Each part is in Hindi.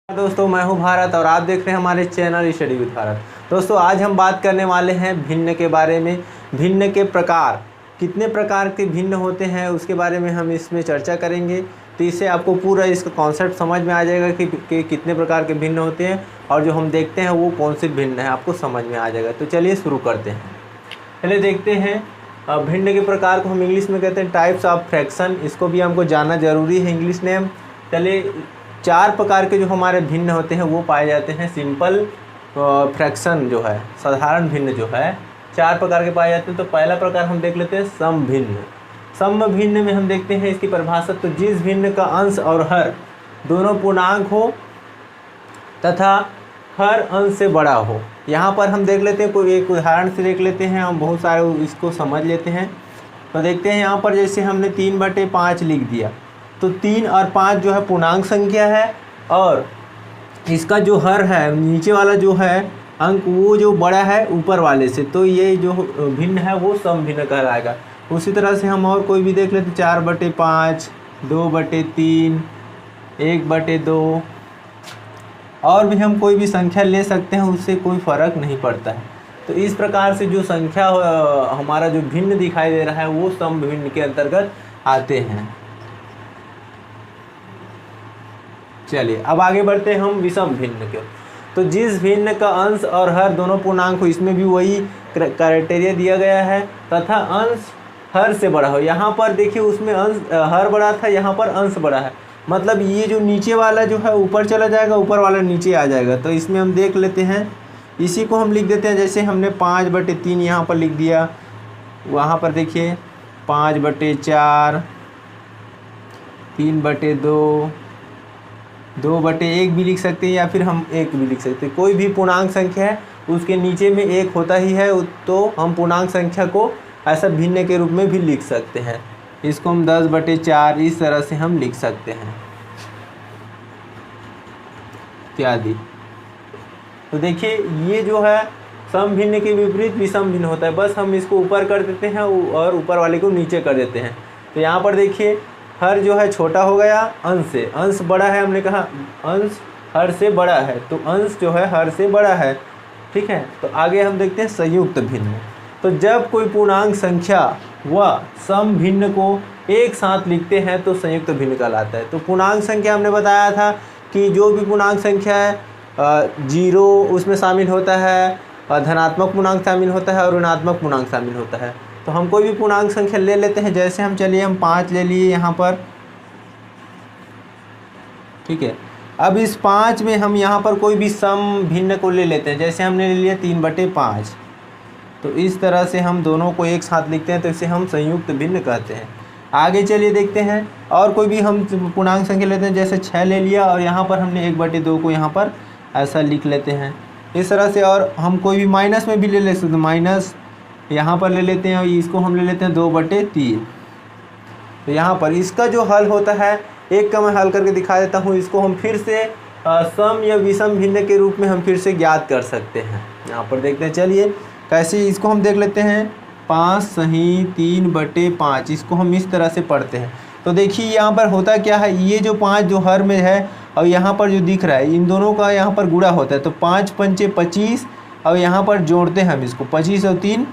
दोस्तों मैं हूं भारत और आप देख रहे हैं हमारे चैनल स्टडी विद भारत। दोस्तों आज हम बात करने वाले हैं भिन्न के बारे में। भिन्न के प्रकार, कितने प्रकार के भिन्न होते हैं उसके बारे में हम इसमें चर्चा करेंगे। तो इससे आपको पूरा इसका कॉन्सेप्ट समझ में आ जाएगा कि कितने प्रकार के भिन्न होते हैं और जो हम देखते हैं वो कौन से भिन्न है, आपको समझ में आ जाएगा। तो चलिए शुरू करते हैं। पहले देखते हैं भिन्न के प्रकार को हम इंग्लिश में कहते हैं टाइप्स ऑफ फ्रैक्शन। इसको भी हमको जानना ज़रूरी है इंग्लिश नेम। चलिए, 4 प्रकार के जो हमारे भिन्न होते हैं वो पाए जाते हैं। सिंपल फ्रैक्शन जो है, साधारण भिन्न जो है, 4 प्रकार के पाए जाते हैं। तो पहला प्रकार हम देख लेते हैं सम भिन्न। सम भिन्न में हम देखते हैं इसकी परिभाषा, तो जिस भिन्न का अंश और हर दोनों पूर्णांक हो तथा हर अंश से बड़ा हो। यहाँ पर हम देख लेते हैं, कोई एक उदाहरण से देख लेते हैं, हम बहुत सारे इसको समझ लेते हैं। तो देखते हैं यहाँ पर जैसे हमने 3/5 लिख दिया, तो 3 और 5 जो है पूर्णांक संख्या है और इसका जो हर है, नीचे वाला जो है अंक, वो जो बड़ा है ऊपर वाले से, तो ये जो भिन्न है वो सम भिन्न कहलाएगा। उसी तरह से हम और कोई भी देख लेते, 4/5, 2/3, 1/2, और भी हम कोई भी संख्या ले सकते हैं, उससे कोई फ़र्क नहीं पड़ता है। तो इस प्रकार से जो संख्या हमारा जो भिन्न दिखाई दे रहा है वो सम भिन्न के अंतर्गत आते हैं। चलिए अब आगे बढ़ते हैं हम विषम भिन्न के। तो जिस भिन्न का अंश और हर दोनों पूर्णांक हो, इसमें भी वही क्राइटेरिया दिया गया है, तथा अंश हर से बड़ा हो। यहाँ पर देखिए उसमें अंश हर बड़ा था, यहाँ पर अंश बड़ा है, मतलब ये जो नीचे वाला जो है ऊपर चला जाएगा, ऊपर वाला नीचे आ जाएगा। तो इसमें हम देख लेते हैं, इसी को हम लिख देते हैं। जैसे हमने 5/3 यहाँ पर लिख दिया, वहाँ पर देखिए 5/4, 3/2, 2/1 भी लिख सकते हैं, या फिर हम 1 भी लिख सकते हैं। कोई भी पूर्णांक संख्या है उसके नीचे में 1 होता ही है, तो हम पूर्णांक संख्या को ऐसा भिन्न के रूप में भी लिख सकते हैं। इसको हम 10/4 इस तरह से हम लिख सकते हैं इत्यादि। तो देखिए ये जो है सम भिन्न के विपरीत विषम भिन्न होता है। बस हम इसको ऊपर कर देते हैं और ऊपर वाले को नीचे कर देते हैं। तो यहाँ पर देखिए हर जो है छोटा हो गया अंश से, अंश बड़ा है, हमने कहा अंश हर से बड़ा है, तो अंश जो है हर से बड़ा है, ठीक है। तो आगे हम देखते हैं संयुक्त भिन्न। तो जब कोई पूर्णांक संख्या व सम भिन्न को एक साथ लिखते हैं तो संयुक्त भिन्न कहलाता है। तो पूर्णांक संख्या हमने बताया था कि जो भी पूर्णांक संख्या है 0 उसमें शामिल होता है, धनात्मक पूर्णांक शामिल होता है और ऋणात्मक पूर्णांक शामिल होता है। तो हम कोई भी पूर्णांक संख्या ले लेते हैं, जैसे हम चलिए हम 5 ले लिए यहाँ पर, ठीक है। अब इस 5 में हम यहाँ पर कोई भी सम भिन्न को ले लेते हैं, जैसे हमने ले लिया 3/5। तो इस तरह से हम दोनों को एक साथ लिखते हैं, तो इसे हम संयुक्त भिन्न कहते हैं। आगे चलिए देखते हैं और कोई भी हम पूर्णांक संख्या लेते हैं, जैसे 6 ले लिया और यहाँ पर हमने 1/2 को यहाँ पर ऐसा लिख लेते हैं इस तरह से। और हम कोई भी माइनस में भी ले सकते हैं, माइनस यहाँ पर ले लेते हैं और इसको हम ले लेते हैं 2/3। तो यहाँ पर इसका जो हल होता है, एक का मैं हल करके दिखा देता हूँ, इसको हम फिर से सम या विषम भिन्न के रूप में हम फिर से ज्ञात कर सकते हैं। यहाँ पर देखते हैं, चलिए कैसे, इसको हम देख लेते हैं 5 सही 3/5, इसको हम इस तरह से पढ़ते हैं। तो देखिए यहाँ पर होता क्या है, ये जो 5 जो हर में है और यहाँ पर जो दिख रहा है, इन दोनों का यहाँ पर गुणा होता है। तो 5 पंचे 25 और यहाँ पर जोड़ते हैं हम इसको, 25 और 3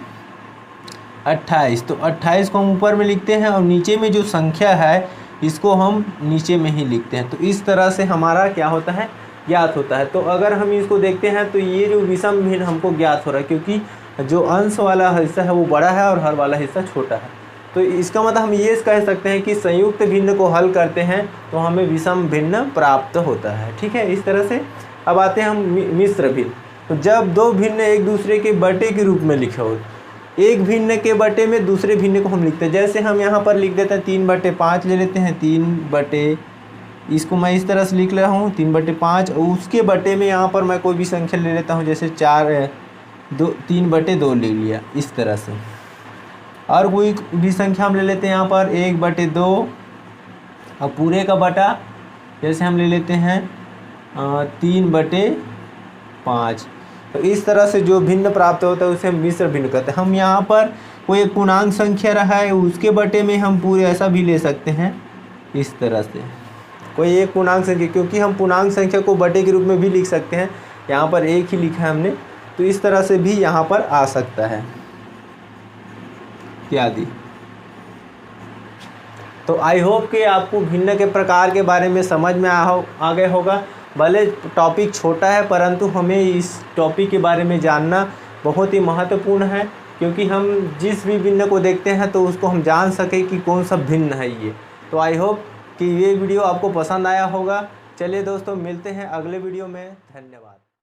28। तो 28 को हम ऊपर में लिखते हैं और नीचे में जो संख्या है इसको हम नीचे में ही लिखते हैं। तो इस तरह से हमारा क्या होता है, ज्ञात होता है। तो अगर हम इसको देखते हैं तो ये जो विषम भिन्न हमको ज्ञात हो रहा है, क्योंकि जो अंश वाला हिस्सा है वो बड़ा है और हर वाला हिस्सा छोटा है। तो इसका मतलब हम ये कह सकते हैं कि संयुक्त भिन्न को हल करते हैं तो हमें विषम भिन्न प्राप्त होता है, ठीक है। इस तरह से अब आते हैं हम मिश्र भिन्न। तो जब 2 भिन्न एक दूसरे के बटे के रूप में लिखे हो, एक भिन्न के बटे में दूसरे भिन्न को हम लिखते हैं, जैसे हम यहाँ पर लिख देते हैं 3/5 ले लेते हैं, 3 इसको मैं इस तरह से लिख रहा हूँ 3/5, और उसके बटे में यहाँ पर मैं कोई भी संख्या ले लेता हूँ, जैसे 3/2 ले लिया इस तरह से। और कोई भी संख्या हम ले लेते हैं यहाँ पर 1/2, और पूरे का बटा जैसे हम ले लेते हैं 3/5। तो इस तरह से जो भिन्न प्राप्त होता है उसे हम मिश्र भिन्न कहते हैं। हम यहाँ पर कोई एक पूर्णांक संख्या रहा है, उसके बटे में हम पूरे ऐसा भी ले सकते हैं इस तरह से। कोई एक पूर्णांक संख्या, क्योंकि हम पूर्णांक संख्या को बटे के रूप में भी लिख सकते हैं, यहाँ पर एक ही लिखा है हमने, तो इस तरह से भी यहाँ पर आ सकता है इत्यादि। तो आई होप कि आपको भिन्न के प्रकार के बारे में समझ में आ गया होगा। भले टॉपिक छोटा है परंतु हमें इस टॉपिक के बारे में जानना बहुत ही महत्वपूर्ण है, क्योंकि हम जिस भी भिन्न को देखते हैं तो उसको हम जान सकें कि कौन सा भिन्न है ये। तो आई होप कि ये वीडियो आपको पसंद आया होगा। चलिए दोस्तों, मिलते हैं अगले वीडियो में। धन्यवाद।